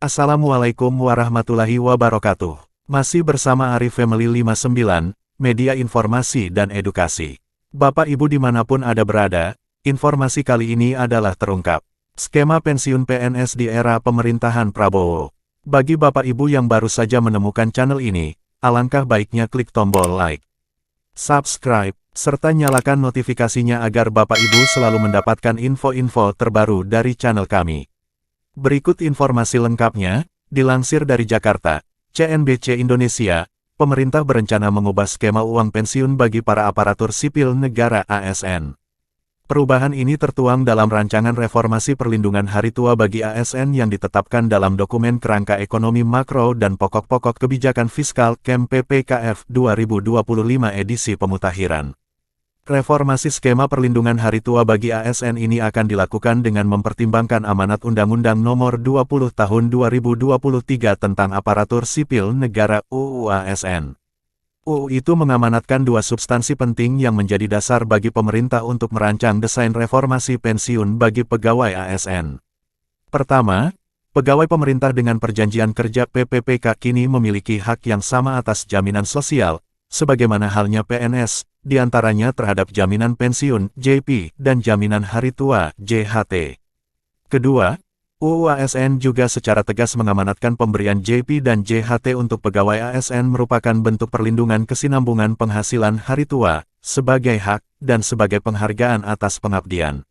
Assalamualaikum warahmatullahi wabarakatuh. Masih bersama Arif Family 59, media informasi dan edukasi. Bapak Ibu dimanapun Anda berada, informasi kali ini adalah terungkap. Skema pensiun PNS di era pemerintahan Prabowo. Bagi Bapak Ibu yang baru saja menemukan channel ini, alangkah baiknya klik tombol like, subscribe, serta nyalakan notifikasinya agar Bapak Ibu selalu mendapatkan info-info terbaru dari channel kami. Berikut informasi lengkapnya, dilansir dari Jakarta, CNBC Indonesia, pemerintah berencana mengubah skema uang pensiun bagi para aparatur sipil negara ASN. Perubahan ini tertuang dalam rancangan reformasi perlindungan hari tua bagi ASN yang ditetapkan dalam dokumen kerangka ekonomi makro dan pokok-pokok kebijakan fiskal KEM PPKF 2025 edisi pemutakhiran. Reformasi skema perlindungan hari tua bagi ASN ini akan dilakukan dengan mempertimbangkan amanat Undang-Undang Nomor 20 Tahun 2023 tentang Aparatur Sipil Negara (UU ASN). UU itu mengamanatkan dua substansi penting yang menjadi dasar bagi pemerintah untuk merancang desain reformasi pensiun bagi pegawai ASN. Pertama, pegawai pemerintah dengan perjanjian kerja PPPK kini memiliki hak yang sama atas jaminan sosial, sebagaimana halnya PNS, diantaranya terhadap jaminan pensiun (JP) dan jaminan hari tua (JHT). Kedua, UU ASN juga secara tegas mengamanatkan pemberian JP dan JHT untuk pegawai ASN merupakan bentuk perlindungan kesinambungan penghasilan hari tua, sebagai hak, dan sebagai penghargaan atas pengabdian.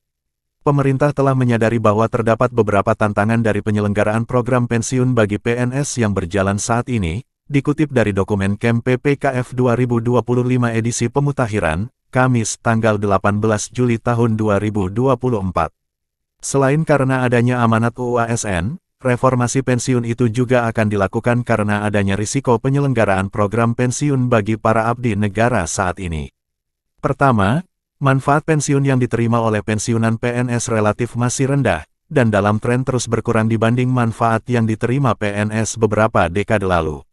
Pemerintah telah menyadari bahwa terdapat beberapa tantangan dari penyelenggaraan program pensiun bagi PNS yang berjalan saat ini, dikutip dari dokumen KEM PPKF 2025 edisi pemutakhiran, Kamis, tanggal 18 Juli tahun 2024. Selain karena adanya amanat UU ASN, reformasi pensiun itu juga akan dilakukan karena adanya risiko penyelenggaraan program pensiun bagi para abdi negara saat ini. Pertama, manfaat pensiun yang diterima oleh pensiunan PNS relatif masih rendah, dan dalam tren terus berkurang dibanding manfaat yang diterima PNS beberapa dekade lalu.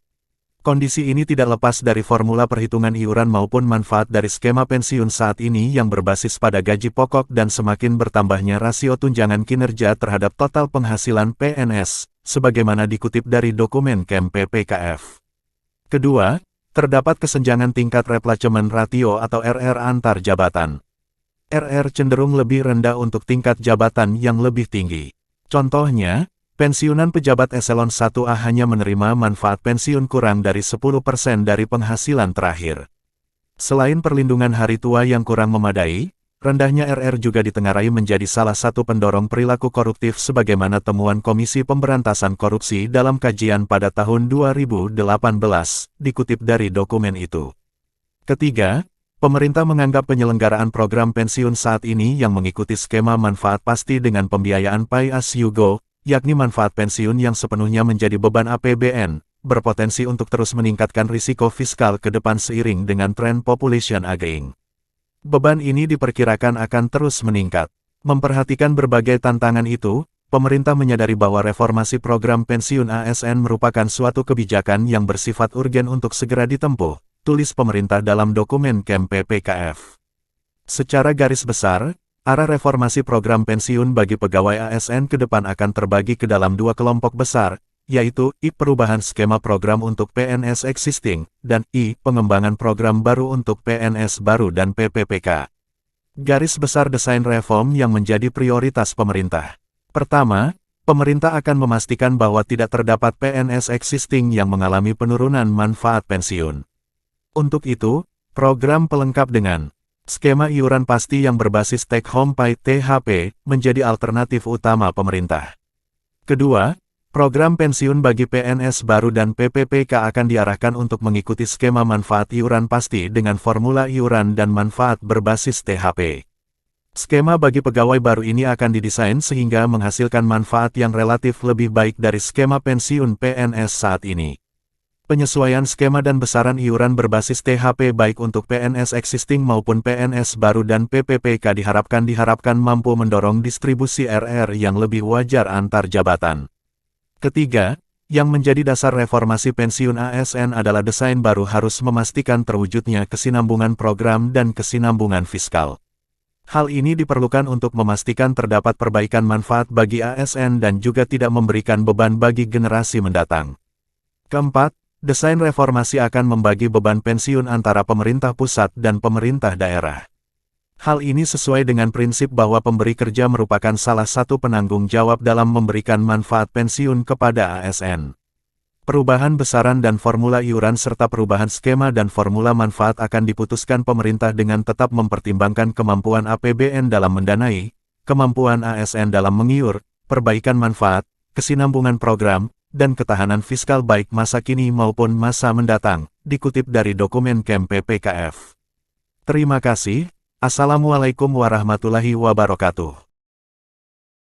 Kondisi ini tidak lepas dari formula perhitungan iuran maupun manfaat dari skema pensiun saat ini yang berbasis pada gaji pokok dan semakin bertambahnya rasio tunjangan kinerja terhadap total penghasilan PNS, sebagaimana dikutip dari dokumen KEM PPKF. Kedua, terdapat kesenjangan tingkat replacement ratio atau RR antar jabatan. RR cenderung lebih rendah untuk tingkat jabatan yang lebih tinggi. Contohnya, pensiunan pejabat eselon 1A hanya menerima manfaat pensiun kurang dari 10% dari penghasilan terakhir. Selain perlindungan hari tua yang kurang memadai, rendahnya RR juga ditengarai menjadi salah satu pendorong perilaku koruptif sebagaimana temuan Komisi Pemberantasan Korupsi dalam kajian pada tahun 2018, dikutip dari dokumen itu. Ketiga, pemerintah menganggap penyelenggaraan program pensiun saat ini yang mengikuti skema manfaat pasti dengan pembiayaan pay as you go, yakni manfaat pensiun yang sepenuhnya menjadi beban APBN, berpotensi untuk terus meningkatkan risiko fiskal ke depan seiring dengan tren population aging. Beban ini diperkirakan akan terus meningkat. Memperhatikan berbagai tantangan itu, pemerintah menyadari bahwa reformasi program pensiun ASN merupakan suatu kebijakan yang bersifat urgen untuk segera ditempuh, tulis pemerintah dalam dokumen KEM PPKF. Secara garis besar, arah reformasi program pensiun bagi pegawai ASN ke depan akan terbagi ke dalam dua kelompok besar, yaitu I. Perubahan skema program untuk PNS existing, dan I. Pengembangan program baru untuk PNS baru dan PPPK. Garis besar desain reform yang menjadi prioritas pemerintah. Pertama, pemerintah akan memastikan bahwa tidak terdapat PNS existing yang mengalami penurunan manfaat pensiun. Untuk itu, program pelengkap dengan skema iuran pasti yang berbasis take home pay (THP) menjadi alternatif utama pemerintah. Kedua, program pensiun bagi PNS baru dan PPPK akan diarahkan untuk mengikuti skema manfaat iuran pasti dengan formula iuran dan manfaat berbasis THP. Skema bagi pegawai baru ini akan didesain sehingga menghasilkan manfaat yang relatif lebih baik dari skema pensiun PNS saat ini. Penyesuaian skema dan besaran iuran berbasis THP baik untuk PNS existing maupun PNS baru dan PPPK diharapkan mampu mendorong distribusi RR yang lebih wajar antar jabatan. Ketiga, yang menjadi dasar reformasi pensiun ASN adalah desain baru harus memastikan terwujudnya kesinambungan program dan kesinambungan fiskal. Hal ini diperlukan untuk memastikan terdapat perbaikan manfaat bagi ASN dan juga tidak memberikan beban bagi generasi mendatang. Keempat, desain reformasi akan membagi beban pensiun antara pemerintah pusat dan pemerintah daerah. Hal ini sesuai dengan prinsip bahwa pemberi kerja merupakan salah satu penanggung jawab dalam memberikan manfaat pensiun kepada ASN. Perubahan besaran dan formula iuran serta perubahan skema dan formula manfaat akan diputuskan pemerintah dengan tetap mempertimbangkan kemampuan APBN dalam mendanai, kemampuan ASN dalam mengiur, perbaikan manfaat, kesinambungan program, dan ketahanan fiskal baik masa kini maupun masa mendatang, dikutip dari dokumen KEM PPKF. Terima kasih. Assalamualaikum warahmatullahi wabarakatuh.